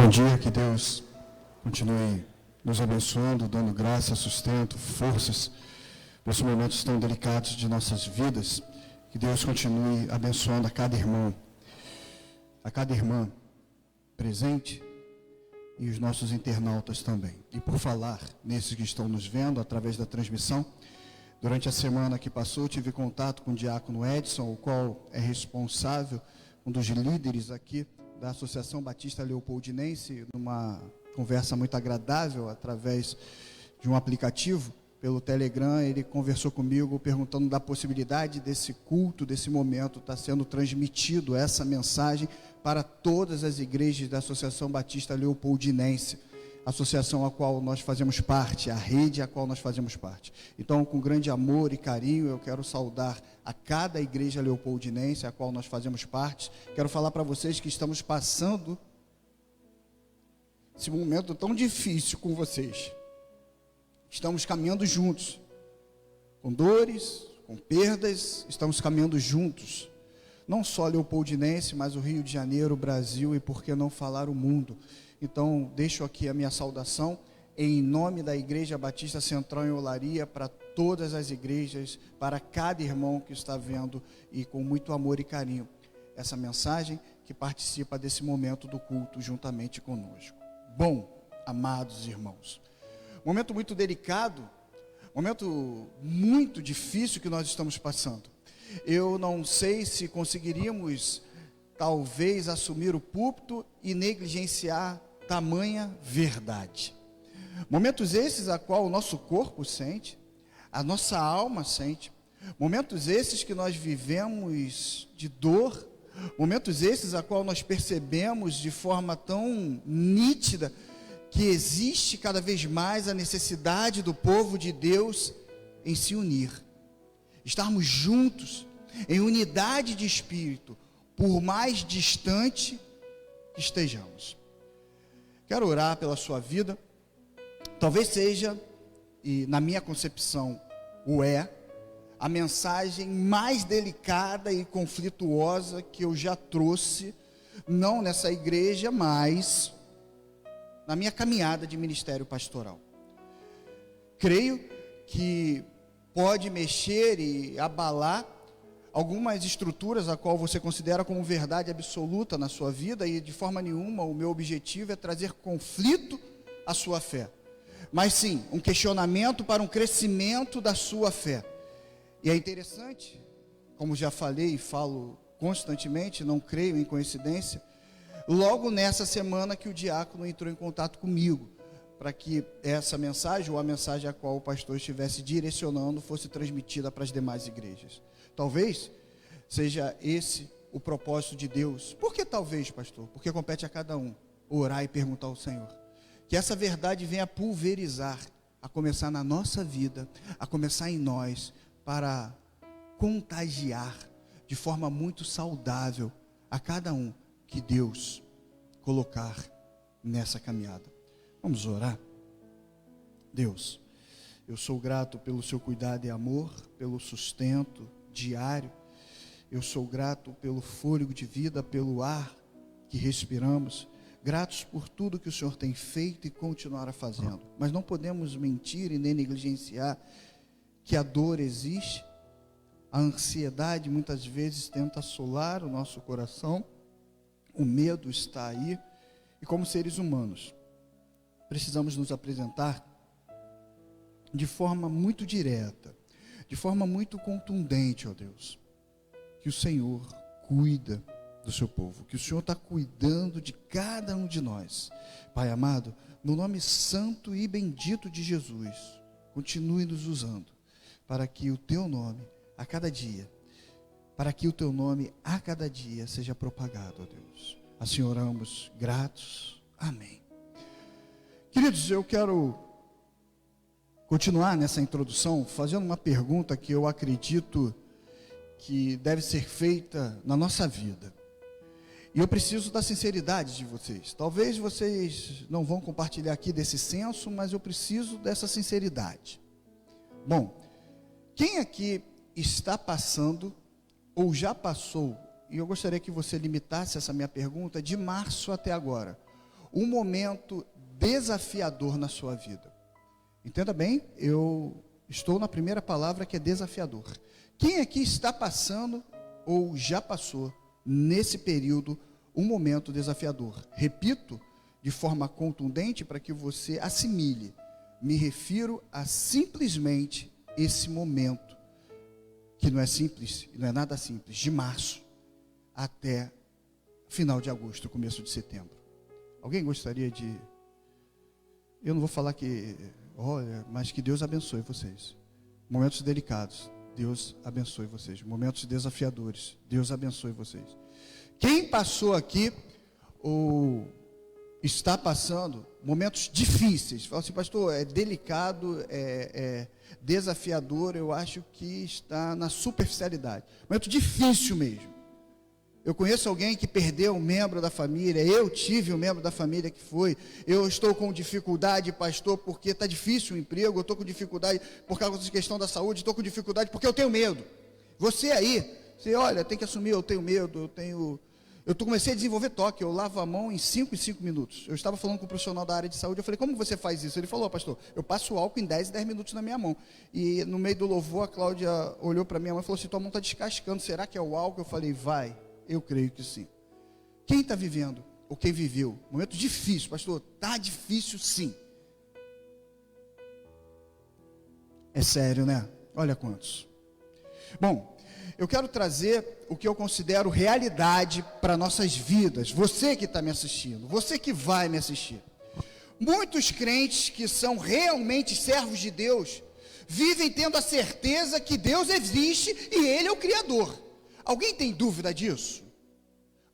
dia, que Deus continue nos abençoando, dando graça, sustento, forças nesses momentos tão delicados de nossas vidas. Que Deus continue abençoando a cada irmão, a cada irmã presente e os nossos internautas também. E por falar nesses que estão nos vendo através da transmissão, durante a semana que passou, tive contato com o diácono Edson, o qual é responsável, um dos líderes aqui da Associação Batista Leopoldinense, numa conversa muito agradável, através de um aplicativo, pelo Telegram. Ele conversou comigo, perguntando da possibilidade desse culto, desse momento, estar sendo transmitido, essa mensagem, para todas as igrejas da Associação Batista Leopoldinense, associação a qual nós fazemos parte, a rede a qual nós fazemos parte. Então, com grande amor e carinho, eu quero saudar a cada igreja leopoldinense a qual nós fazemos parte. Quero falar para vocês que estamos passando esse momento tão difícil com vocês. Estamos caminhando juntos, com dores, com perdas, estamos caminhando juntos. Não só leopoldinense, mas o Rio de Janeiro, o Brasil e, por que não falar, o mundo. Então, deixo aqui a minha saudação em nome da Igreja Batista Central em Olaria, para todas as igrejas, para cada irmão que está vendo, e com muito amor e carinho, essa mensagem, que participa desse momento do culto juntamente conosco. Bom, amados irmãos, momento muito delicado, momento muito difícil que nós estamos passando. Eu não sei se conseguiríamos, talvez, assumir o púlpito e negligenciar tamanha verdade. Momentos esses a qual o nosso corpo sente, a nossa alma sente, momentos esses que nós vivemos de dor, momentos esses a qual nós percebemos de forma tão nítida que existe cada vez mais a necessidade do povo de Deus em se unir, estarmos juntos, em unidade de espírito, por mais distante que estejamos. Quero orar pela sua vida. Talvez seja, e na minha concepção a mensagem mais delicada e conflituosa que eu já trouxe, não nessa igreja, mas na minha caminhada de ministério pastoral. Creio que pode mexer e abalar algumas estruturas a qual você considera como verdade absoluta na sua vida, e de forma nenhuma o meu objetivo é trazer conflito à sua fé, mas sim um questionamento para um crescimento da sua fé. E é interessante, como já falei e falo constantemente, não creio em coincidência, logo nessa semana que o diácono entrou em contato comigo, para que essa mensagem, ou a mensagem a qual o pastor estivesse direcionando, fosse transmitida para as demais igrejas. Talvez seja esse o propósito de Deus. Por que talvez, pastor? Porque compete a cada um orar e perguntar ao Senhor. Que essa verdade venha pulverizar, a começar na nossa vida, a começar em nós, para contagiar de forma muito saudável a cada um que Deus colocar nessa caminhada. Vamos orar? Deus, eu sou grato pelo seu cuidado e amor, pelo sustento diário. Eu sou grato pelo fôlego de vida, pelo ar que respiramos. Gratos por tudo que o Senhor tem feito e continuará fazendo. Mas não podemos mentir e nem negligenciar que a dor existe. A ansiedade muitas vezes tenta assolar o nosso coração. O medo está aí. E como seres humanos, precisamos nos apresentar de forma muito direta, de forma muito contundente, ó Deus, que o Senhor cuida do seu povo, que o Senhor está cuidando de cada um de nós. Pai amado, no nome santo e bendito de Jesus, continue nos usando, para que o teu nome a cada dia, seja propagado, ó Deus. Assim oramos, gratos. Amém. Queridos, eu quero continuar nessa introdução fazendo uma pergunta que eu acredito que deve ser feita na nossa vida. E eu preciso da sinceridade de vocês. Talvez vocês não vão compartilhar aqui desse senso, mas eu preciso dessa sinceridade. Bom, quem aqui está passando ou já passou, e eu gostaria que você limitasse essa minha pergunta, de março até agora, um momento desafiador na sua vida. Entenda bem, eu estou na primeira palavra, que é desafiador. Quem aqui está passando ou já passou nesse período um momento desafiador? Repito de forma contundente para que você assimile. Me refiro a simplesmente esse momento, que não é simples, não é nada simples, de março até final de agosto, começo de setembro. Alguém gostaria de... Eu não vou falar que... Olha, mas que Deus abençoe vocês. Momentos delicados, Deus abençoe vocês. Momentos desafiadores, Deus abençoe vocês. Quem passou aqui ou está passando momentos difíceis, fala assim, pastor, é delicado, é desafiador, eu acho que está na superficialidade. Momento difícil mesmo. Eu conheço alguém que perdeu um membro da família, eu tive um membro da família que foi, eu estou com dificuldade, pastor, porque está difícil o emprego, eu estou com dificuldade por causa da questão da saúde, estou com dificuldade porque eu tenho medo. Você aí, você olha, tem que assumir, eu tenho medo, comecei a desenvolver toque, eu lavo a mão em 5 minutos. Eu estava falando com um profissional da área de saúde, eu falei, como você faz isso? Ele falou, pastor, eu passo o álcool em 10 minutos na minha mão. E no meio do louvor, a Cláudia olhou para minha mão e falou assim, tua mão está descascando, será que é o álcool? Eu falei, vai. Eu creio que sim. Quem está vivendo, ou quem viveu, momento difícil, pastor, está difícil sim. É sério, né? Olha quantos. Bom, eu quero trazer o que eu considero realidade para nossas vidas. Você que está me assistindo, você que vai me assistir. Muitos crentes que são realmente servos de Deus, vivem tendo a certeza que Deus existe e Ele é o Criador. Alguém tem dúvida disso?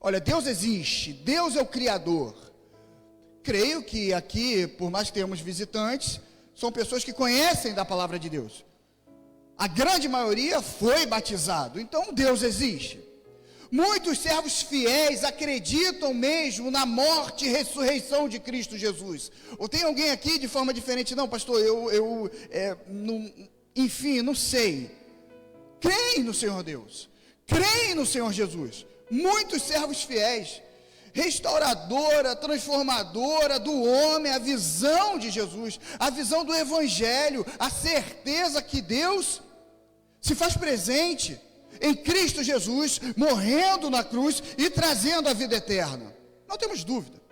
Olha, Deus existe, Deus é o Criador. Creio que aqui, por mais que tenhamos visitantes, são pessoas que conhecem da palavra de Deus. A grande maioria foi batizado, então Deus existe. Muitos servos fiéis acreditam mesmo na morte e ressurreição de Cristo Jesus. Ou tem alguém aqui de forma diferente? Não, pastor, enfim, não sei. Creem no Senhor Deus. Creem no Senhor Jesus. Muitos servos fiéis, restauradora, transformadora do homem, a visão de Jesus, a visão do Evangelho, a certeza que Deus se faz presente em Cristo Jesus, morrendo na cruz e trazendo a vida eterna. Não temos dúvida.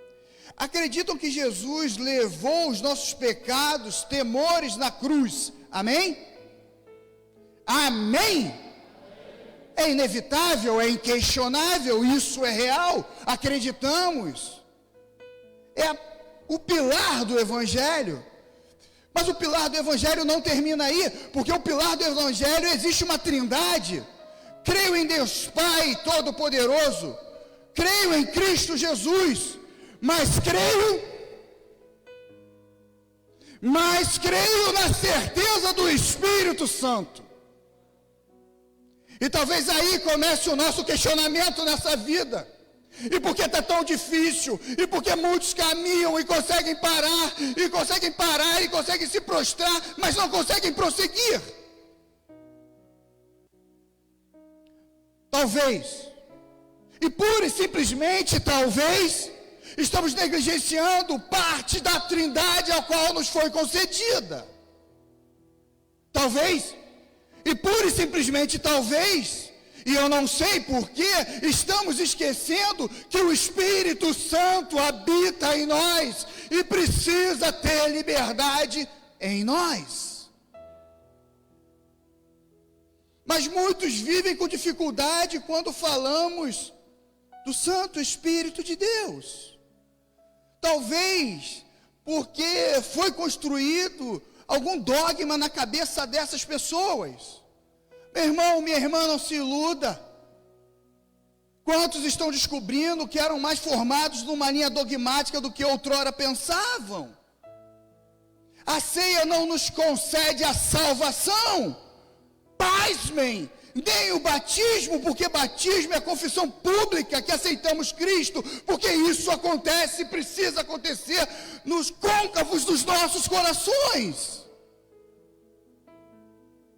Acreditam que Jesus levou os nossos pecados, temores na cruz. Amém? Amém? É inevitável, é inquestionável, isso é real, acreditamos. É o pilar do Evangelho. Mas o pilar do Evangelho não termina aí, porque o pilar do Evangelho existe uma trindade. Creio em Deus Pai Todo-Poderoso, creio em Cristo Jesus, mas creio na certeza do Espírito Santo. E talvez aí comece o nosso questionamento nessa vida. E por que está tão difícil? E por que muitos caminham e conseguem parar, e conseguem se prostrar, mas não conseguem prosseguir? Talvez, e pura e simplesmente talvez, estamos negligenciando parte da trindade a qual nos foi concedida. Talvez, e pura e simplesmente talvez, e eu não sei porquê, estamos esquecendo que o Espírito Santo habita em nós e precisa ter liberdade em nós. Mas muitos vivem com dificuldade quando falamos do Santo Espírito de Deus. Talvez porque foi construído algum dogma na cabeça dessas pessoas. Meu irmão, minha irmã, não se iluda. Quantos estão descobrindo que eram mais formados numa linha dogmática do que outrora pensavam? A ceia não nos concede a salvação. Pasmem, nem o batismo, porque batismo é a confissão pública que aceitamos Cristo, porque isso acontece e precisa acontecer nos côncavos dos nossos corações.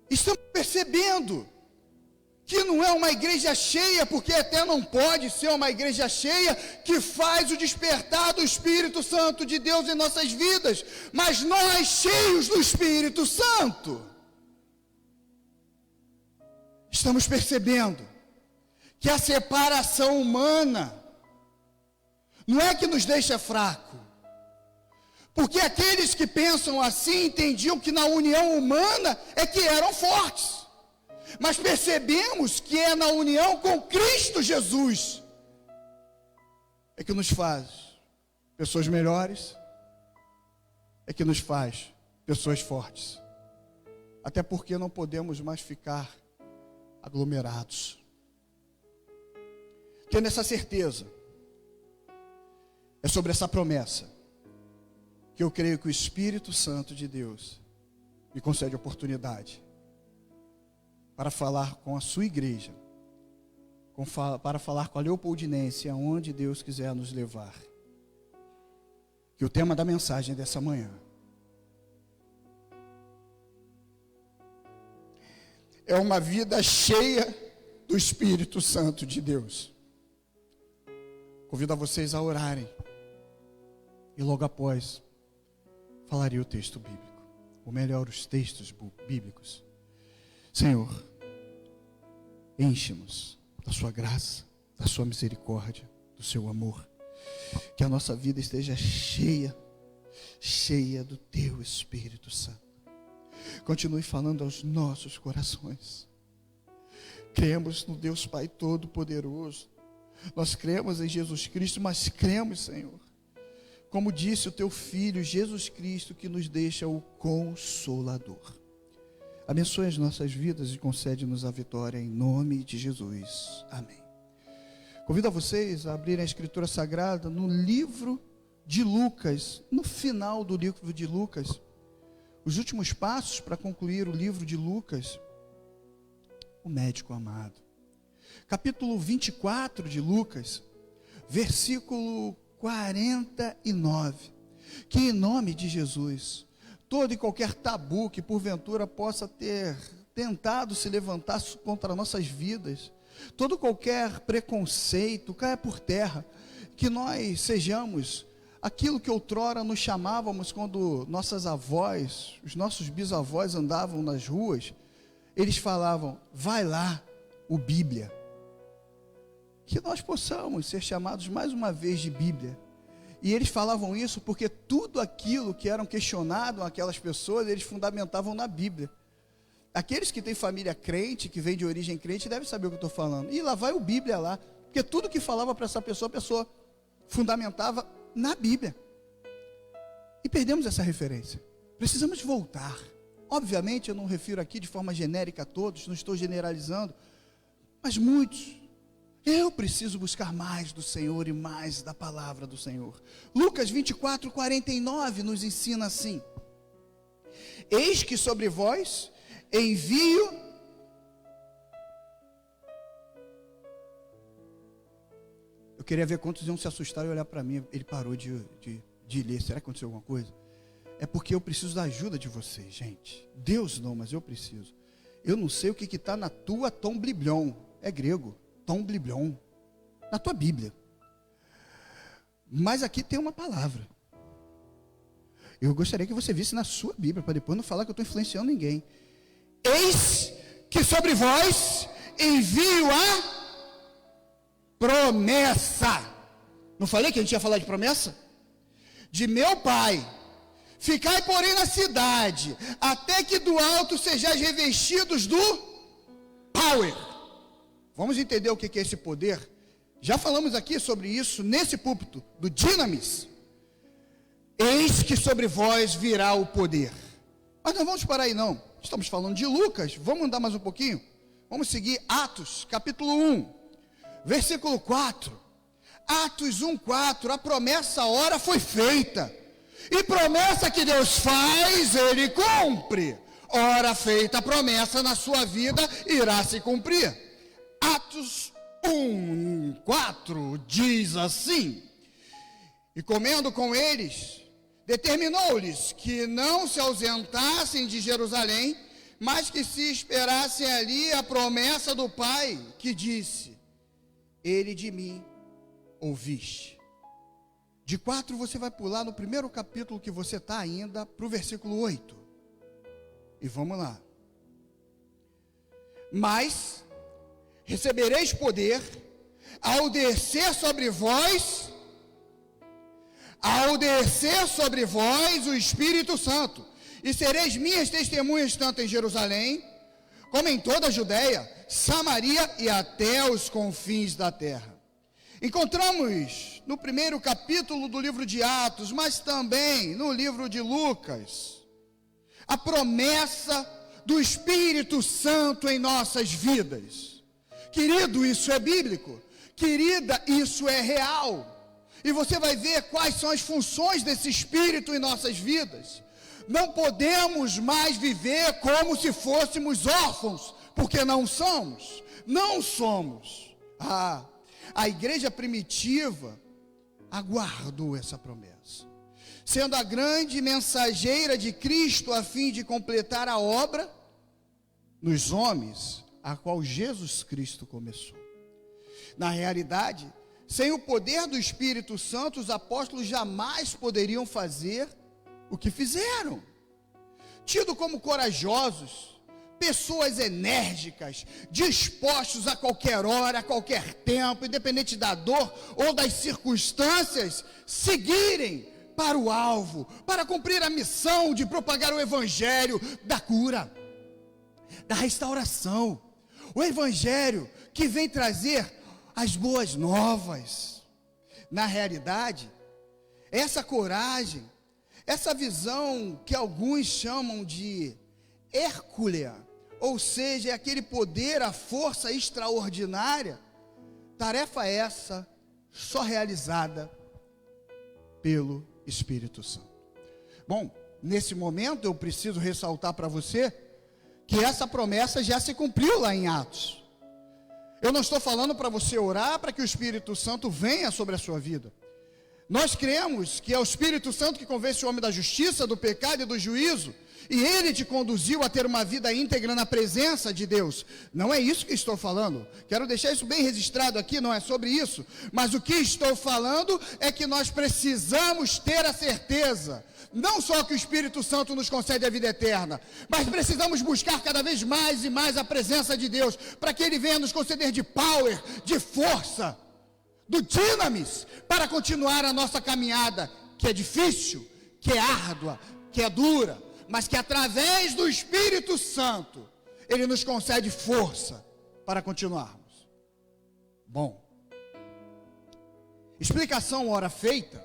Estamos percebendo que não é uma igreja cheia, porque até não pode ser uma igreja cheia, que faz o despertar do Espírito Santo de Deus em nossas vidas, mas nós cheios do Espírito Santo, estamos percebendo que a separação humana não é que nos deixa fraco, porque aqueles que pensam assim entendiam que na união humana é que eram fortes. Mas percebemos que é na união com Cristo Jesus é que nos faz pessoas melhores, é que nos faz pessoas fortes. Até porque não podemos mais ficar aglomerados. Tendo essa certeza, é sobre essa promessa que eu creio que o Espírito Santo de Deus me concede a oportunidade para falar com a sua igreja, para falar com a Leopoldinense, aonde Deus quiser nos levar. Que o tema da mensagem dessa manhã é uma vida cheia do Espírito Santo de Deus. Convido a vocês a orarem e logo após falarei o texto bíblico, ou melhor, os textos bíblicos. Senhor, enche-nos da sua graça, da sua misericórdia, do seu amor. Que a nossa vida esteja cheia do teu Espírito Santo. Continue falando aos nossos corações. Cremos no Deus Pai Todo-Poderoso. Nós cremos em Jesus Cristo, mas cremos, Senhor, como disse o teu Filho, Jesus Cristo, que nos deixa o Consolador. Abençoe as nossas vidas e concede-nos a vitória em nome de Jesus. Amém. Convido a vocês a abrirem a Escritura Sagrada no livro de Lucas, no final do livro de Lucas, os últimos passos para concluir o livro de Lucas, o médico amado. Capítulo 24 de Lucas, versículo 49, que em nome de Jesus, todo e qualquer tabu que porventura possa ter tentado se levantar contra nossas vidas, todo qualquer preconceito caia por terra, que nós sejamos aquilo que outrora nos chamávamos quando nossas avós, os nossos bisavós andavam nas ruas, eles falavam, vai lá, o Bíblia. Que nós possamos ser chamados mais uma vez de Bíblia. E eles falavam isso porque tudo aquilo que eram questionado aquelas pessoas, eles fundamentavam na Bíblia. Aqueles que têm família crente, que vem de origem crente, devem saber o que eu estou falando. E lá vai o Bíblia lá, porque tudo que falava para essa pessoa, a pessoa fundamentava na Bíblia. E perdemos essa referência. Precisamos voltar. Obviamente, eu não refiro aqui de forma genérica a todos, não estou generalizando, mas muitos. Eu preciso buscar mais do Senhor e mais da palavra do Senhor. Lucas 24, 49 nos ensina assim: eis que sobre vós envio eu queria ver quantos iam se assustar e olhar para mim. Ele parou de ler. Será que aconteceu alguma coisa? É porque eu preciso da ajuda de vocês, gente. Deus não, mas eu preciso. Eu não sei o que está na tua tom bliblion. É grego. Tom bliblion, na tua Bíblia. Mas aqui tem uma palavra. Eu gostaria que você visse na sua Bíblia, para depois não falar que eu estou influenciando ninguém. Eis que sobre vós envio a promessa. Não falei que a gente ia falar de promessa? De meu Pai. Ficai, porém, na cidade, até que do alto sejais revestidos do power. Vamos entender o que é esse poder? Já falamos aqui sobre isso nesse púlpito, do Dinamis. Eis que sobre vós virá o poder. Mas não vamos parar aí não. Estamos falando de Lucas, vamos andar mais um pouquinho? Vamos seguir Atos, capítulo 1, versículo 4. Atos 1, 4, a promessa, a hora foi feita. E promessa que Deus faz, Ele cumpre. Hora feita a promessa na sua vida, irá se cumprir. Atos 1, 4 diz assim: e comendo com eles, determinou-lhes que não se ausentassem de Jerusalém, mas que se esperassem ali a promessa do Pai, que disse: ele de mim ouviste. De 4 você vai pular no primeiro capítulo que você está ainda, para o versículo 8. E vamos lá. Mas recebereis poder ao descer sobre vós o Espírito Santo, e sereis minhas testemunhas tanto em Jerusalém, como em toda a Judéia, Samaria e até os confins da terra. Encontramos no primeiro capítulo do livro de Atos, mas também no livro de Lucas, a promessa do Espírito Santo em nossas vidas. Querido, isso é bíblico. Querida, isso é real. E você vai ver quais são as funções desse Espírito em nossas vidas. Não podemos mais viver como se fôssemos órfãos, porque não somos. Não somos. A igreja primitiva aguardou essa promessa, sendo a grande mensageira de Cristo, a fim de completar a obra nos homens, a qual Jesus Cristo começou. Na realidade, sem o poder do Espírito Santo, os apóstolos jamais poderiam fazer o que fizeram. Tido como corajosos, pessoas enérgicas, dispostos a qualquer hora, a qualquer tempo, independente da dor ou das circunstâncias, seguirem para o alvo, para cumprir a missão de propagar o evangelho da cura, da restauração, o evangelho que vem trazer as boas novas. Na realidade, essa coragem, essa visão que alguns chamam de Hércules, ou seja, é aquele poder, a força extraordinária, tarefa essa só realizada pelo Espírito Santo. Bom, nesse momento eu preciso ressaltar para você que essa promessa já se cumpriu lá em Atos. Eu não estou falando para você orar para que o Espírito Santo venha sobre a sua vida. Nós cremos que é o Espírito Santo que convence o homem da justiça, do pecado e do juízo, e ele te conduziu a ter uma vida íntegra na presença de Deus. Não é isso que estou falando. Quero deixar isso bem registrado aqui, não é sobre isso. Mas o que estou falando é que nós precisamos ter a certeza, não só que o Espírito Santo nos concede a vida eterna, mas precisamos buscar cada vez mais e mais a presença de Deus, para que Ele venha nos conceder de power, de força, do dinamis, para continuar a nossa caminhada, que é difícil, que é árdua, que é dura, mas que através do Espírito Santo, Ele nos concede força para continuarmos. Bom, explicação ora feita,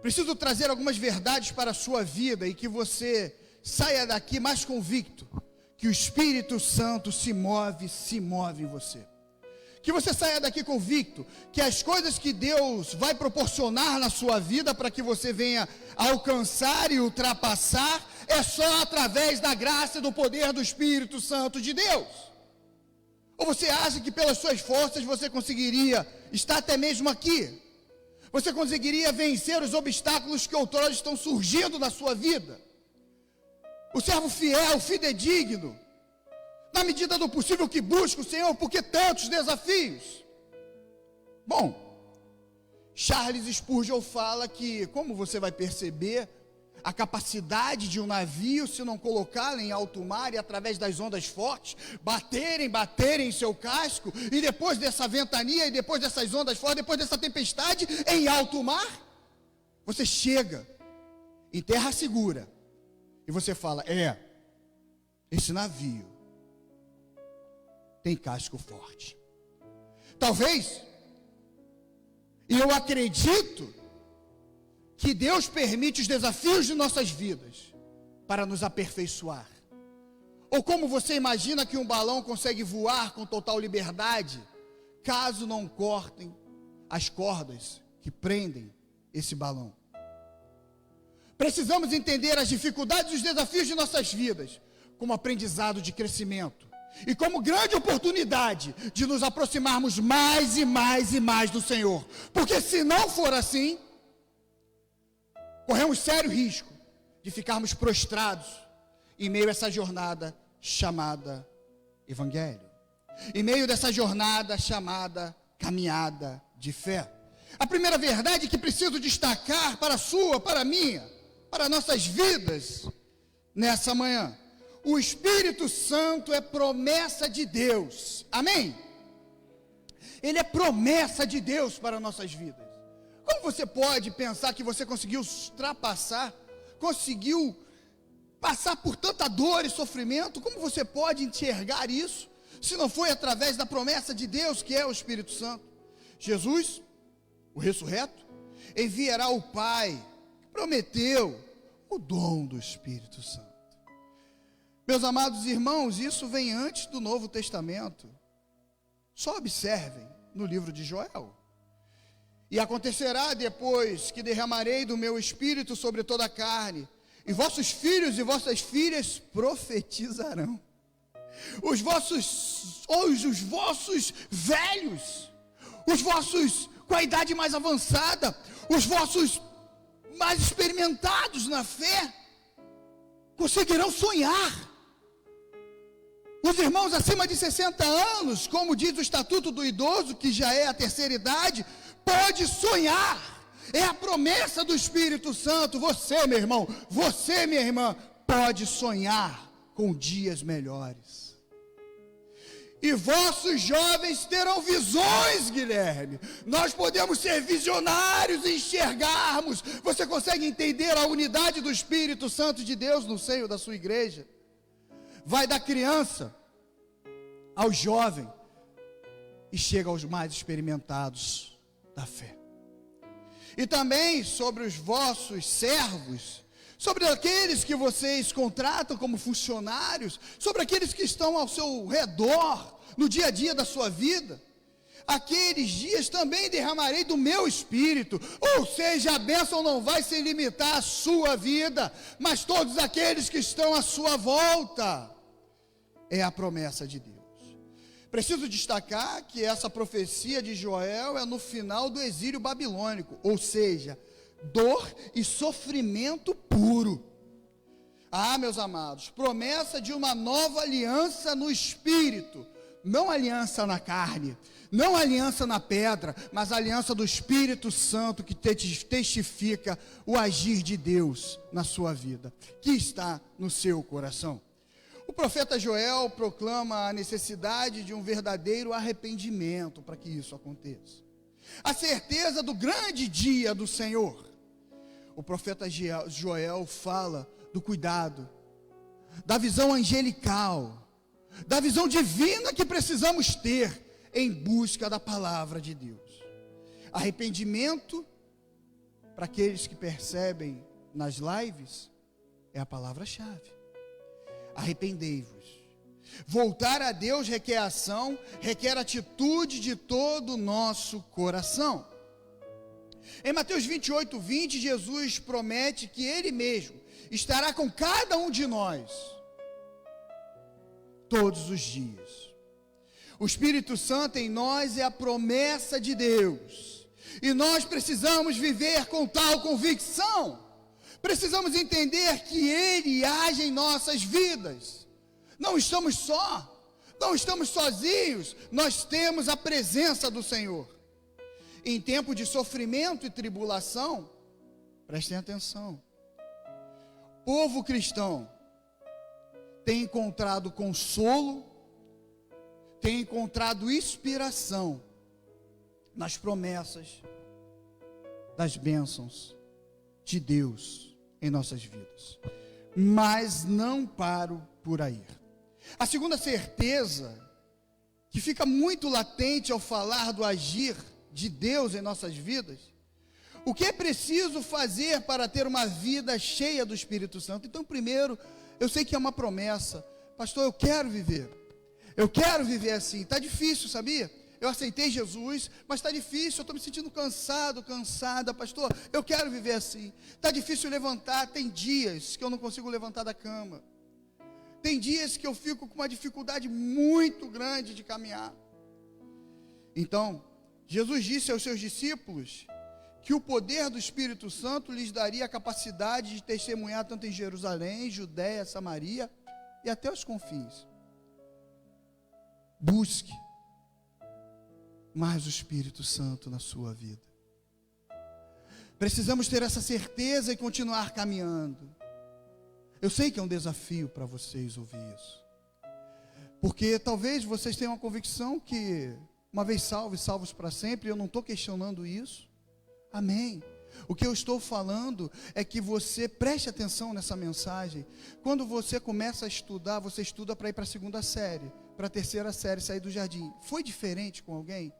preciso trazer algumas verdades para a sua vida e que você saia daqui mais convicto que o Espírito Santo se move em você. Que você saia daqui convicto que as coisas que Deus vai proporcionar na sua vida para que você venha alcançar e ultrapassar é só através da graça e do poder do Espírito Santo de Deus. Ou você acha que pelas suas forças você conseguiria estar até mesmo aqui? Você conseguiria vencer os obstáculos que outrora estão surgindo na sua vida? O servo fiel, fidedigno, na medida do possível que busca o Senhor, porque tantos desafios. Bom, Charles Spurgeon fala que, como você vai perceber, a capacidade de um navio, se não colocá-lo em alto mar e através das ondas fortes, baterem em seu casco, e depois dessa ventania, e depois dessas ondas fortes, depois dessa tempestade, em alto mar, você chega em terra segura, e você fala, esse navio tem casco forte. Talvez, e eu acredito, que Deus permite os desafios de nossas vidas para nos aperfeiçoar. Ou como você imagina que um balão consegue voar com total liberdade, caso não cortem as cordas que prendem esse balão. Precisamos entender as dificuldades e os desafios de nossas vidas como aprendizado de crescimento e como grande oportunidade de nos aproximarmos mais e mais e mais do Senhor. Porque se não for assim, corremos sério risco de ficarmos prostrados em meio a essa jornada chamada Evangelho, em meio dessa jornada chamada caminhada de fé. A primeira verdade que preciso destacar para a sua, para a minha, para nossas vidas nessa manhã: o Espírito Santo é promessa de Deus. Amém? Ele é promessa de Deus para nossas vidas. Como você pode pensar que você conseguiu ultrapassar, conseguiu passar por tanta dor e sofrimento? Como você pode enxergar isso, se não foi através da promessa de Deus, que é o Espírito Santo? Jesus, o ressurreto, enviará o Pai, prometeu o dom do Espírito Santo. Meus amados irmãos, isso vem antes do Novo Testamento. Só observem no livro de Joel. E acontecerá depois que derramarei do meu Espírito sobre toda a carne, e vossos filhos e vossas filhas profetizarão. Os vossos velhos, os vossos com a idade mais avançada, os vossos mais experimentados na fé, conseguirão sonhar. Os irmãos acima de 60 anos, como diz o Estatuto do Idoso, que já é a terceira idade, pode sonhar. É a promessa do Espírito Santo. Você, meu irmão, você, minha irmã, pode sonhar com dias melhores. E vossos jovens terão visões, Guilherme. Nós podemos ser visionários e enxergarmos. Você consegue entender a unidade do Espírito Santo de Deus no seio da sua igreja? Vai da criança ao jovem e chega aos mais experimentados da fé. E também sobre os vossos servos, sobre aqueles que vocês contratam como funcionários, sobre aqueles que estão ao seu redor, no dia a dia da sua vida. Aqueles dias também derramarei do meu Espírito. Ou seja, a bênção não vai se limitar à sua vida, mas todos aqueles que estão à sua volta. É a promessa de Deus. Preciso destacar que essa profecia de Joel é no final do exílio babilônico, ou seja, dor e sofrimento puro. Ah, meus amados, promessa de uma nova aliança no Espírito, não aliança na carne, não aliança na pedra, mas aliança do Espírito Santo, que testifica o agir de Deus na sua vida, que está no seu coração. O profeta Joel proclama a necessidade de um verdadeiro arrependimento para que isso aconteça. A certeza do grande dia do Senhor. O profeta Joel fala do cuidado, da visão angelical, da visão divina que precisamos ter em busca da palavra de Deus. Arrependimento, para aqueles que percebem nas lives, é a palavra-chave. Arrependei-vos. Voltar a Deus requer ação, requer atitude de todo o nosso coração. Em Mateus 28:20, Jesus promete que Ele mesmo estará com cada um de nós todos os dias. O Espírito Santo em nós é a promessa de Deus, e nós precisamos viver com tal convicção. Precisamos entender que Ele age em nossas vidas. Não estamos não estamos sozinhos, nós temos a presença do Senhor. Em tempo de sofrimento e tribulação, prestem atenção, povo cristão tem encontrado consolo, tem encontrado inspiração nas promessas das bênçãos de Deus em nossas vidas. Mas não paro por aí. A segunda certeza, que fica muito latente ao falar do agir de Deus em nossas vidas, o que é preciso fazer para ter uma vida cheia do Espírito Santo? Então, primeiro, eu sei que é uma promessa. Pastor, eu quero viver assim. Está difícil, sabia? Eu aceitei Jesus, mas está difícil, eu estou me sentindo cansada, pastor, eu quero viver assim. Está difícil levantar, tem dias que eu não consigo levantar da cama. Tem dias que eu fico com uma dificuldade muito grande de caminhar. Então, Jesus disse aos seus discípulos que o poder do Espírito Santo lhes daria a capacidade de testemunhar tanto em Jerusalém, Judéia, Samaria e até os confins. Busque mais o Espírito Santo na sua vida. Precisamos ter essa certeza e continuar caminhando. Eu sei que é um desafio para vocês ouvir isso, porque talvez vocês tenham a convicção que uma vez salvos, salvos para sempre. Eu não estou questionando isso. Amém. O que eu estou falando é que você preste atenção nessa mensagem. Quando você começa a estudar, você estuda para ir para a segunda série, para a terceira série, sair do jardim. Foi diferente com alguém?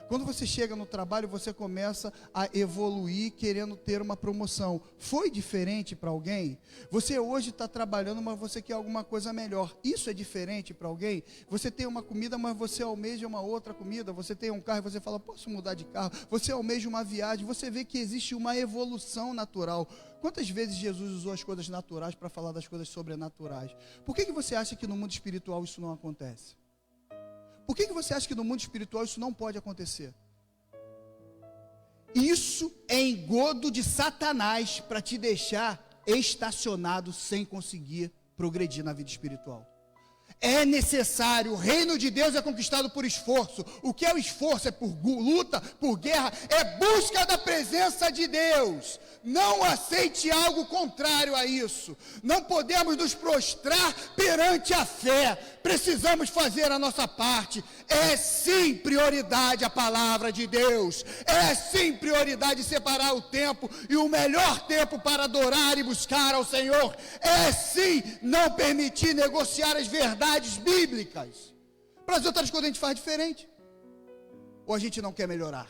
Quando você chega no trabalho, você começa a evoluir, querendo ter uma promoção. Foi diferente para alguém? Você hoje está trabalhando, mas você quer alguma coisa melhor. Isso é diferente para alguém? Você tem uma comida, mas você almeja uma outra comida. Você tem um carro e você fala, posso mudar de carro? Você almeja uma viagem. Você vê que existe uma evolução natural. Quantas vezes Jesus usou as coisas naturais para falar das coisas sobrenaturais? Por que você acha que no mundo espiritual isso não acontece? Por que você acha que no mundo espiritual isso não pode acontecer? Isso é engodo de Satanás para te deixar estacionado sem conseguir progredir na vida espiritual. É necessário, o reino de Deus é conquistado por esforço. O que é o esforço? É por luta, por guerra, é busca da presença de Deus. Não aceite algo contrário a isso. Não podemos nos prostrar perante a fé. Precisamos fazer a nossa parte. É sim prioridade a palavra de Deus. É sim prioridade separar o tempo e o melhor tempo para adorar e buscar ao Senhor. É sim não permitir negociar as verdades bíblicas. Para as outras coisas a gente faz diferente. Ou a gente não quer melhorar?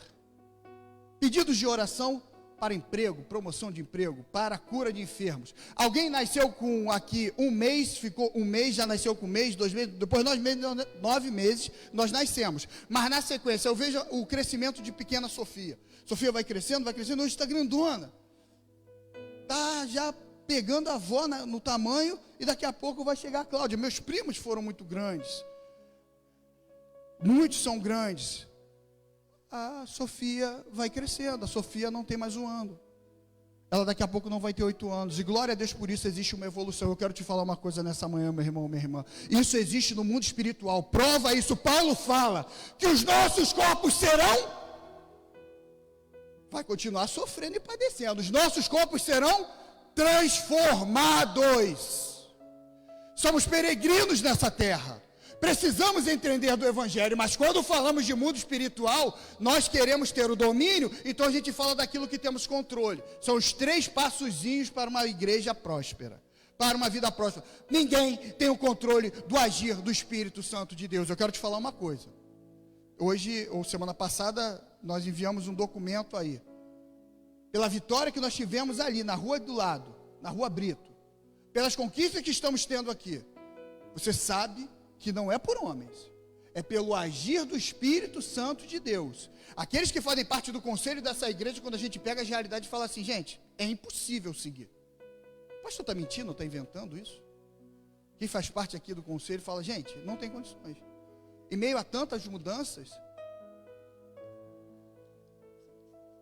Pedidos de oração para emprego, promoção de emprego, para a cura de enfermos. Alguém nasceu com aqui um mês, ficou um mês, já nasceu com um mês, 2 meses, depois 9 meses, nós nascemos. Mas na sequência, eu vejo o crescimento de pequena Sofia. Sofia vai crescendo, hoje está grandona. Está já pegando a avó no tamanho, e daqui a pouco vai chegar a Cláudia. Meus primos foram muito grandes. Muitos são grandes. A Sofia vai crescendo, a Sofia não tem mais 1 ano, ela daqui a pouco não vai ter 8 anos, e glória a Deus por isso. Existe uma evolução. Eu quero te falar uma coisa nessa manhã, meu irmão, minha irmã, isso existe no mundo espiritual. Prova isso, Paulo fala que os nossos corpos serão, vai continuar sofrendo e padecendo, os nossos corpos serão transformados. Somos peregrinos nessa terra. Precisamos entender do Evangelho, mas quando falamos de mundo espiritual, nós queremos ter o domínio, então a gente fala daquilo que temos controle. São os 3 passozinhos para uma igreja próspera, para uma vida próspera. Ninguém tem o controle do agir do Espírito Santo de Deus. Eu quero te falar uma coisa. Hoje, ou semana passada, nós enviamos um documento aí, pela vitória que nós tivemos ali, na rua do lado, na rua Brito, pelas conquistas que estamos tendo aqui. Você sabe que não é por homens, é pelo agir do Espírito Santo de Deus. Aqueles que fazem parte do conselho dessa igreja, quando a gente pega as realidades e fala assim, gente, é impossível seguir. O pastor está mentindo, está inventando isso? Quem faz parte aqui do conselho fala, gente, não tem condições. Em meio a tantas mudanças,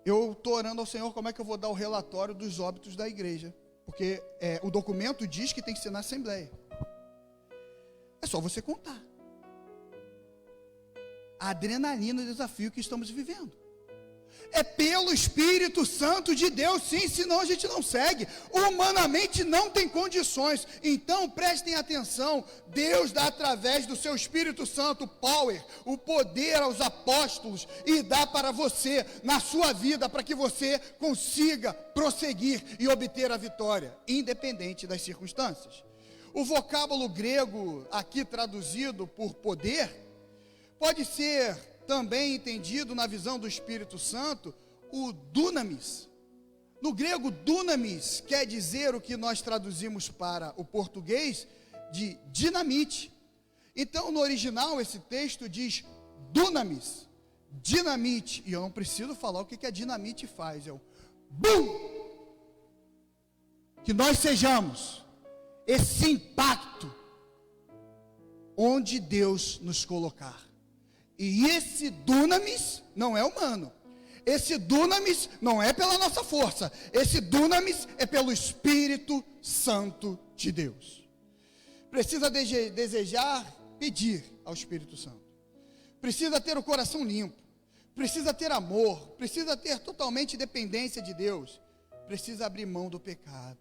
eu estou orando ao Senhor como é que eu vou dar o relatório dos óbitos da igreja, porque o documento diz que tem que ser na Assembleia. É só você contar. A adrenalina do desafio que estamos vivendo. É pelo Espírito Santo de Deus, sim, senão a gente não segue. Humanamente não tem condições. Então prestem atenção. Deus dá através do seu Espírito Santo o poder aos apóstolos, e dá para você, na sua vida, para que você consiga prosseguir e obter a vitória, independente das circunstâncias. O vocábulo grego aqui traduzido por poder pode ser também entendido na visão do Espírito Santo, o dunamis. No grego, dunamis quer dizer o que nós traduzimos para o português de dinamite. Então, no original, esse texto diz dunamis, dinamite. E eu não preciso falar o que a dinamite faz, é o BUM! Que nós sejamos esse impacto onde Deus nos colocar. E esse dunamis não é humano, Esse dunamis não é pela nossa força, esse dunamis é pelo Espírito Santo de Deus. Precisa desejar, pedir ao Espírito Santo. Precisa ter o coração limpo, precisa ter amor, precisa ter totalmente dependência de Deus, precisa abrir mão do pecado,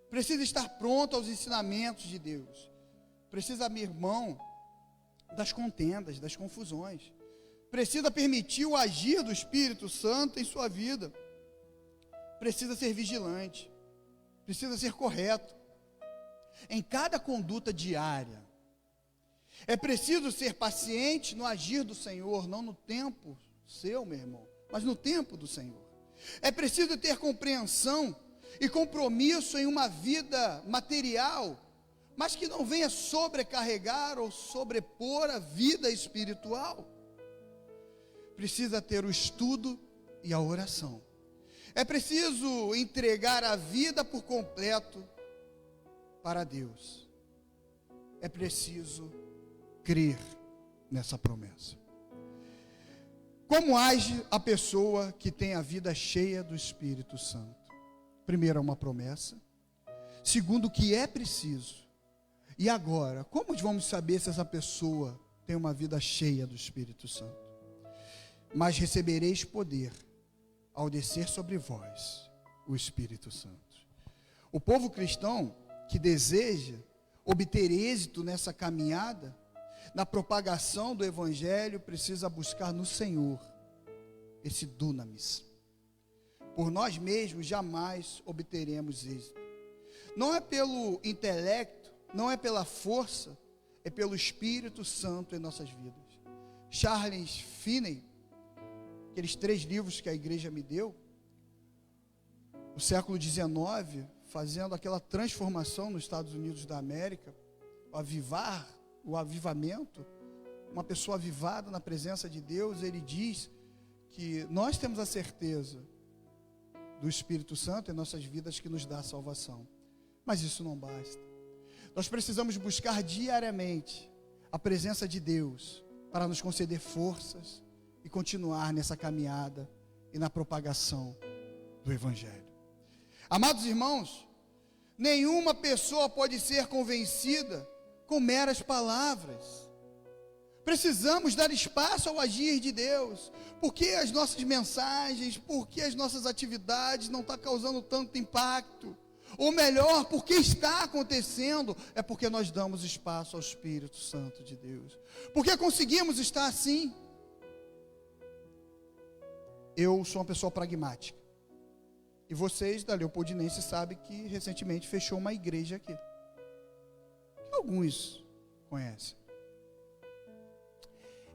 precisa estar pronto aos ensinamentos de Deus, precisa abrir mão das contendas, das confusões, precisa permitir o agir do Espírito Santo em sua vida, precisa ser vigilante, precisa ser correto em cada conduta diária. É preciso ser paciente no agir do Senhor, não no tempo seu, meu irmão, mas no tempo do Senhor. É preciso ter compreensão e compromisso em uma vida material, mas que não venha sobrecarregar ou sobrepor a vida espiritual. Precisa ter o estudo e a oração. É preciso entregar a vida por completo para Deus. É preciso crer nessa promessa. Como age a pessoa que tem a vida cheia do Espírito Santo? Primeiro, é uma promessa. Segundo, o que é preciso. E agora, como vamos saber se essa pessoa tem uma vida cheia do Espírito Santo? Mas recebereis poder ao descer sobre vós o Espírito Santo. O povo cristão que deseja obter êxito nessa caminhada, na propagação do Evangelho, precisa buscar no Senhor esse dunamis. Por nós mesmos jamais obteremos êxito. Não é pelo intelecto, não é pela força, é pelo Espírito Santo em nossas vidas. Charles Finney, aqueles 3 livros que a igreja me deu, no século XIX, fazendo aquela transformação nos Estados Unidos da América, o avivamento, uma pessoa avivada na presença de Deus. Ele diz que nós temos a certeza do Espírito Santo em nossas vidas que nos dá a salvação, mas isso não basta. Nós precisamos buscar diariamente a presença de Deus para nos conceder forças e continuar nessa caminhada e na propagação do Evangelho. Amados irmãos, nenhuma pessoa pode ser convencida com meras palavras. Precisamos dar espaço ao agir de Deus. Porque as nossas mensagens, porque as nossas atividades não estão causando tanto impacto? Ou melhor, porque está acontecendo, é porque nós damos espaço ao Espírito Santo de Deus. Porque conseguimos estar assim. Eu sou uma pessoa pragmática. E vocês da Leopoldinense sabem que recentemente fechou uma igreja aqui. Que alguns conhecem.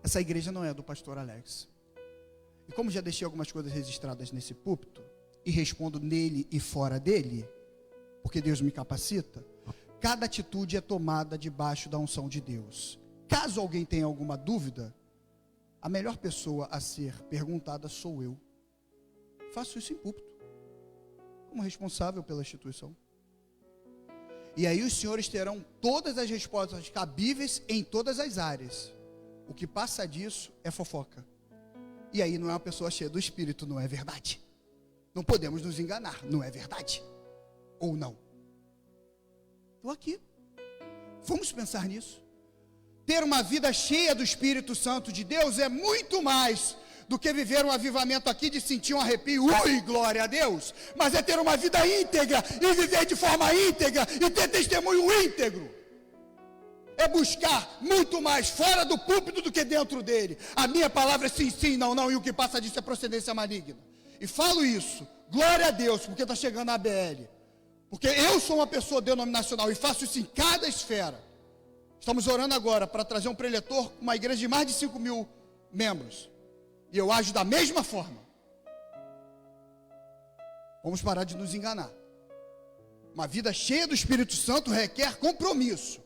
Essa igreja não é do pastor Alex. E como já deixei algumas coisas registradas nesse púlpito, e respondo nele e fora dele, porque Deus me capacita, cada atitude é tomada debaixo da unção de Deus. Caso alguém tenha alguma dúvida, a melhor pessoa a ser perguntada sou eu. Faço isso em púlpito, como responsável pela instituição. E aí os senhores terão todas as respostas cabíveis em todas as áreas. O que passa disso é fofoca. E aí não é uma pessoa cheia do Espírito, não é verdade. Não podemos nos enganar, não é verdade. Ou não. Estou aqui. Vamos pensar nisso. Ter uma vida cheia do Espírito Santo de Deus é muito mais do que viver um avivamento aqui de sentir um arrepio, ui, glória a Deus, mas é ter uma vida íntegra, e viver de forma íntegra, e ter testemunho íntegro. É buscar muito mais fora do púlpito do que dentro dele. A minha palavra é sim, sim, não, não, e o que passa disso é procedência maligna. E falo isso, glória a Deus, porque está chegando a ABL. Porque eu sou uma pessoa denominacional e faço isso em cada esfera. Estamos orando agora para trazer um preletor com uma igreja de mais de 5.000 membros. E eu ajo da mesma forma. Vamos parar de nos enganar. Uma vida cheia do Espírito Santo requer compromisso.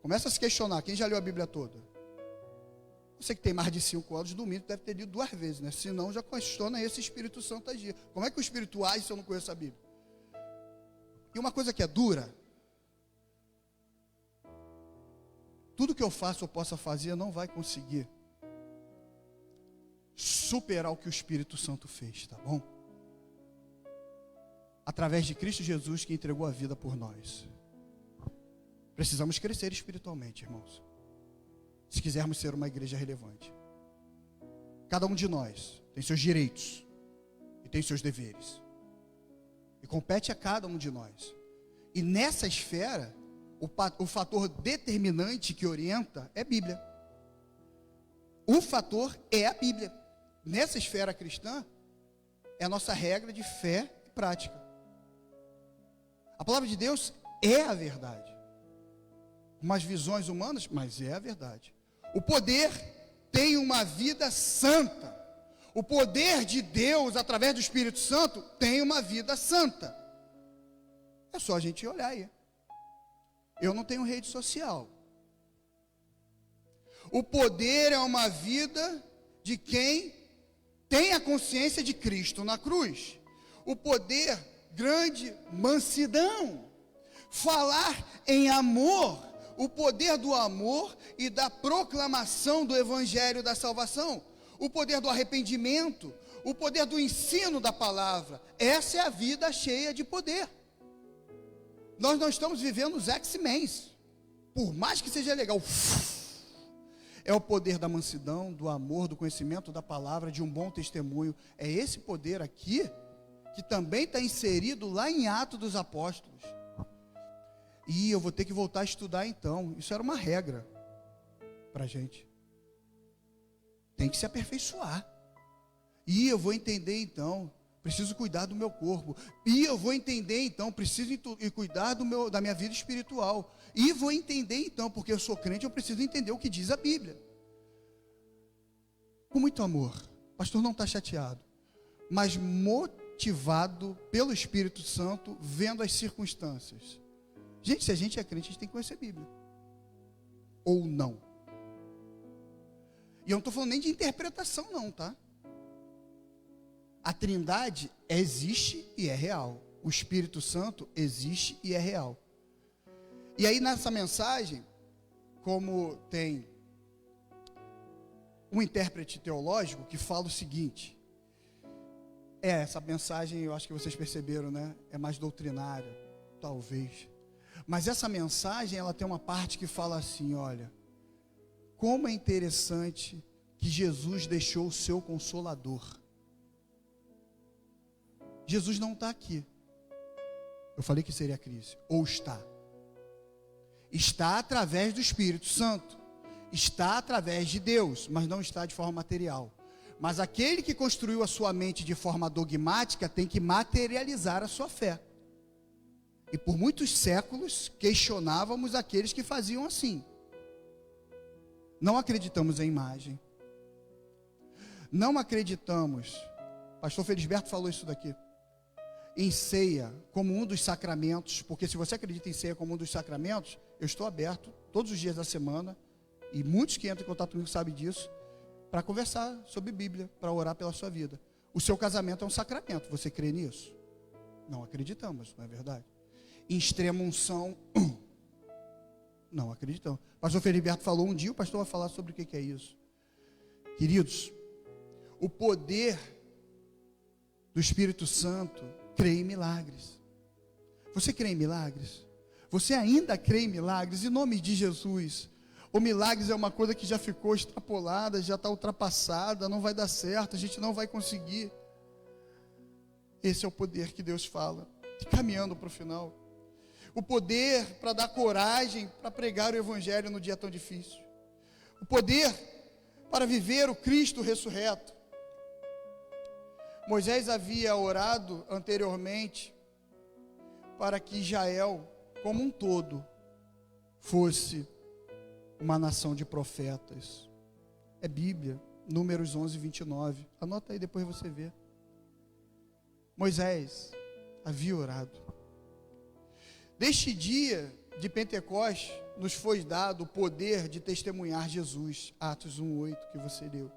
Começa a se questionar, quem já leu a Bíblia toda? Você que tem mais de 5 anos, domingo deve ter lido 2 vezes, né? Senão já questiona esse Espírito Santo agir. Como é que o Espírito age se eu não conheço a Bíblia? E uma coisa que é dura, tudo que eu faço ou possa fazer não vai conseguir superar o que o Espírito Santo fez, tá bom? Através de Cristo Jesus, que entregou a vida por nós. Precisamos crescer espiritualmente, irmãos, se quisermos ser uma igreja relevante. Cada um de nós tem seus direitos e tem seus deveres, e compete a cada um de nós. E nessa esfera, o fator determinante que orienta é a Bíblia. O fator é a Bíblia. Nessa esfera cristã, é a nossa regra de fé e prática. A palavra de Deus é a verdade. Umas visões humanas, mas é a verdade. O poder tem uma vida santa. O poder de Deus, através do Espírito Santo, tem uma vida santa. É só a gente olhar aí. Eu não tenho rede social. O poder é uma vida de quem tem a consciência de Cristo na cruz. O poder, grande mansidão. Falar em amor. O poder do amor e da proclamação do evangelho da salvação. O poder do arrependimento. O poder do ensino da palavra. Essa é a vida cheia de poder. Nós não estamos vivendo os X-Men. Por mais que seja legal. É o poder da mansidão, do amor, do conhecimento da palavra, de um bom testemunho. É esse poder aqui, que também está inserido lá em Atos dos Apóstolos. E eu vou ter que voltar a estudar então. Isso era uma regra para a gente. Tem que se aperfeiçoar. E eu vou entender então, preciso cuidar do meu corpo. E eu vou entender então, preciso cuidar da minha vida espiritual. E vou entender então, porque eu sou crente, eu preciso entender o que diz a Bíblia. Com muito amor. O pastor não está chateado, mas motivado pelo Espírito Santo, vendo as circunstâncias. Gente, se a gente é crente, a gente tem que conhecer a Bíblia. Ou não. E eu não estou falando nem de interpretação não, tá? A Trindade existe e é real. O Espírito Santo existe e é real. E aí nessa mensagem, como tem um intérprete teológico que fala o seguinte, essa mensagem eu acho que vocês perceberam, né? É mais doutrinária, talvez. Mas essa mensagem, ela tem uma parte que fala assim, olha, como é interessante que Jesus deixou o seu Consolador. Jesus não está aqui. Eu falei que seria a crise. Ou está. Está através do Espírito Santo. Está através de Deus, mas não está de forma material. Mas aquele que construiu a sua mente de forma dogmática tem que materializar a sua fé. E por muitos séculos questionávamos aqueles que faziam assim. Não acreditamos em imagem. Não acreditamos. Pastor Felisberto falou isso daqui. Em ceia como um dos sacramentos, porque se você acredita em ceia como um dos sacramentos, eu estou aberto todos os dias da semana, e muitos que entram em contato comigo sabem disso, para conversar sobre Bíblia, para orar pela sua vida. O seu casamento é um sacramento, você crê nisso? Não acreditamos, não é verdade? Em extrema unção, não acreditamos. O pastor Felisberto falou um dia, o pastor vai falar sobre o que é isso. Queridos, o poder do Espírito Santo crê em milagres. Você crê em milagres? Você ainda crê em milagres? Em nome de Jesus. O milagres é uma coisa que já ficou extrapolada, já está ultrapassada, não vai dar certo, a gente não vai conseguir. Esse é o poder que Deus fala. Caminhando para o final. O poder para dar coragem para pregar o Evangelho no dia tão difícil. O poder para viver o Cristo ressurreto. Moisés havia orado anteriormente para que Israel, como um todo, fosse uma nação de profetas. É Bíblia, Números 11, 29. Anota aí, depois você vê. Moisés havia orado. Deste dia de Pentecostes, nos foi dado o poder de testemunhar Jesus. Atos 1:8 que você leu.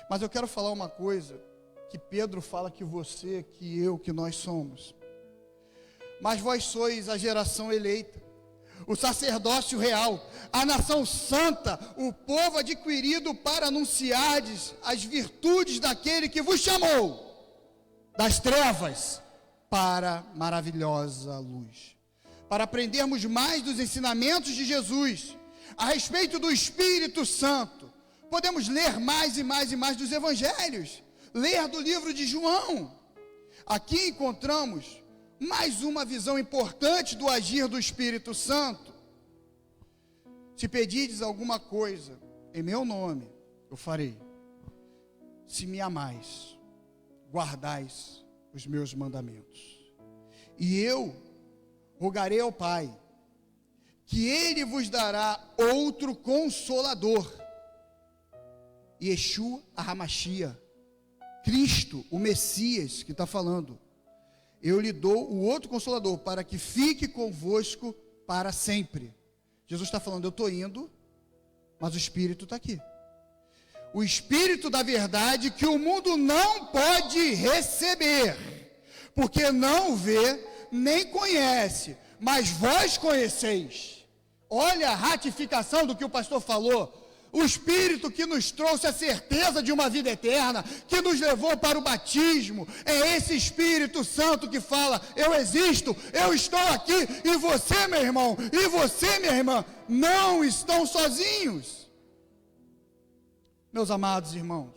Mas eu quero falar uma coisa que Pedro fala que você, que eu, que nós somos. Mas vós sois a geração eleita, o sacerdócio real, a nação santa, o povo adquirido para anunciardes as virtudes daquele que vos chamou das trevas para a maravilhosa luz. Para aprendermos mais dos ensinamentos de Jesus, a respeito do Espírito Santo, podemos ler mais e mais e mais dos evangelhos, ler do livro de João. Aqui encontramos mais uma visão importante do agir do Espírito Santo. Se pedirdes alguma coisa em meu nome, eu farei. Se me amais, guardais os meus mandamentos. E eu rogarei ao Pai, que Ele vos dará outro Consolador, Yeshua HaMashiach, Cristo, o Messias que está falando. Eu lhe dou o outro Consolador, para que fique convosco para sempre. Jesus está falando, eu estou indo, mas o Espírito está aqui. O Espírito da verdade que o mundo não pode receber, porque não vê, nem conhece, mas vós conheceis. Olha a ratificação do que o pastor falou. O Espírito que nos trouxe a certeza de uma vida eterna, que nos levou para o batismo, é esse Espírito Santo que fala, eu existo, eu estou aqui, e você, meu irmão, e você, minha irmã, não estão sozinhos. Meus amados irmãos,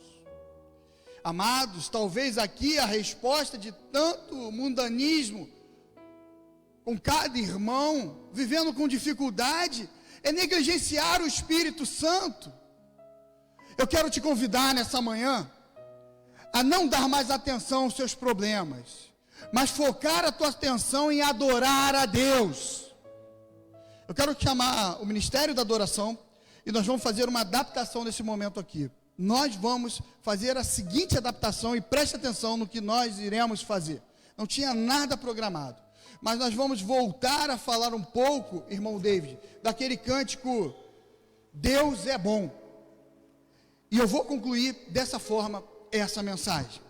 amados, talvez aqui a resposta de tanto mundanismo, com cada irmão, vivendo com dificuldade, é negligenciar o Espírito Santo. Eu quero te convidar nessa manhã a não dar mais atenção aos seus problemas, mas focar a tua atenção em adorar a Deus. Eu quero chamar o Ministério da Adoração e nós vamos fazer uma adaptação nesse momento aqui. Nós vamos fazer a seguinte adaptação e preste atenção no que nós iremos fazer. Não tinha nada programado, mas nós vamos voltar a falar um pouco, irmão David, daquele cântico, Deus é bom. E eu vou concluir dessa forma essa mensagem.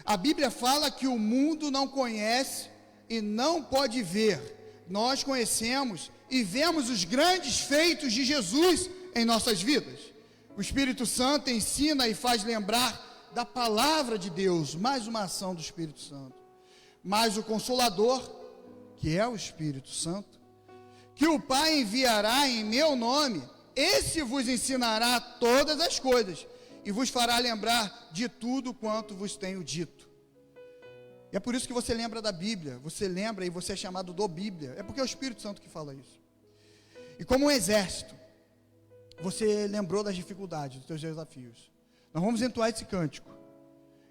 A Bíblia fala que o mundo não conhece e não pode ver. Nós conhecemos e vemos os grandes feitos de Jesus em nossas vidas. O Espírito Santo ensina e faz lembrar da palavra de Deus, mais uma ação do Espírito Santo. Mas o Consolador, que é o Espírito Santo, que o Pai enviará em meu nome, esse vos ensinará todas as coisas e vos fará lembrar de tudo quanto vos tenho dito. E é por isso que você lembra da Bíblia, você lembra e você é chamado do Bíblia, é porque é o Espírito Santo que fala isso. E como um exército, você lembrou das dificuldades, dos seus desafios. Nós vamos entoar esse cântico,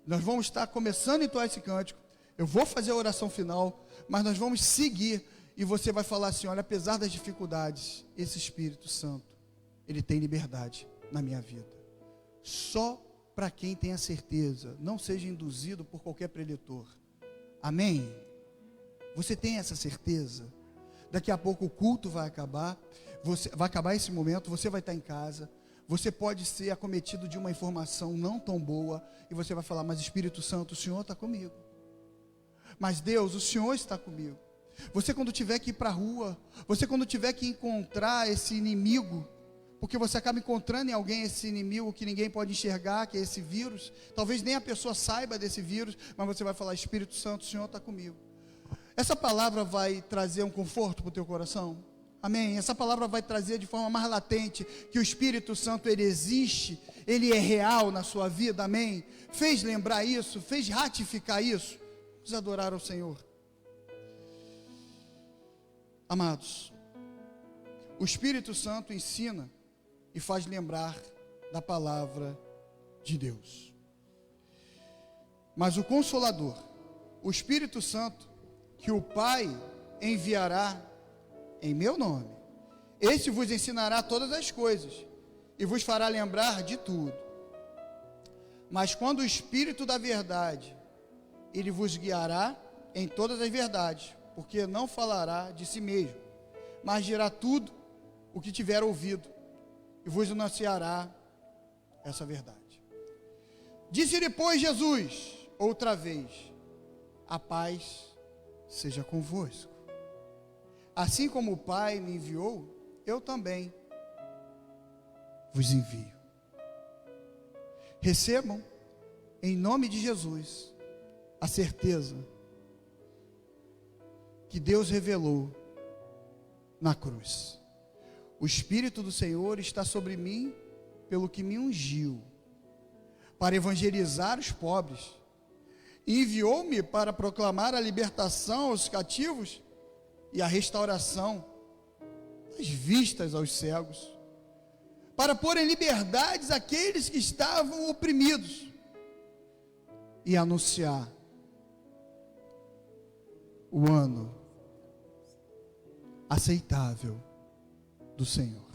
nós vamos estar começando a entoar esse cântico. Eu vou fazer a oração final, mas nós vamos seguir e você vai falar assim, olha, apesar das dificuldades, esse Espírito Santo, ele tem liberdade na minha vida. Só para quem tem a certeza, não seja induzido por qualquer preletor. Amém? Você tem essa certeza? Daqui a pouco o culto vai acabar, vai acabar esse momento, você vai estar em casa, você pode ser acometido de uma informação não tão boa, e você vai falar, mas Espírito Santo, o Senhor está comigo. Mas Deus, o Senhor está comigo. Você quando tiver que ir para a rua, você quando tiver que encontrar esse inimigo, porque você acaba encontrando em alguém esse inimigo que ninguém pode enxergar, que é esse vírus, talvez nem a pessoa saiba desse vírus, mas você vai falar, Espírito Santo, o Senhor está comigo. Essa palavra vai trazer um conforto para o teu coração? Amém? Essa palavra vai trazer de forma mais latente que o Espírito Santo, ele existe, ele é real na sua vida, amém? Fez lembrar isso, fez ratificar isso? Vamos adorar ao Senhor. Amados, o Espírito Santo ensina e faz lembrar da palavra de Deus. Mas o Consolador, o Espírito Santo, que o Pai enviará em meu nome, esse vos ensinará todas as coisas e vos fará lembrar de tudo. Mas quando o Espírito da verdade, ele vos guiará em todas as verdades, porque não falará de si mesmo, mas dirá tudo o que tiver ouvido, e vos anunciará essa verdade. Disse depois Jesus, outra vez, a paz seja convosco. Assim como o Pai me enviou, eu também vos envio. Recebam, em nome de Jesus, a certeza que Deus revelou na cruz. O Espírito do Senhor está sobre mim, pelo que me ungiu, para evangelizar os pobres. Enviou-me para proclamar a libertação aos cativos e a restauração das vistas aos cegos, para pôr em liberdade aqueles que estavam oprimidos e anunciar o ano aceitável do Senhor.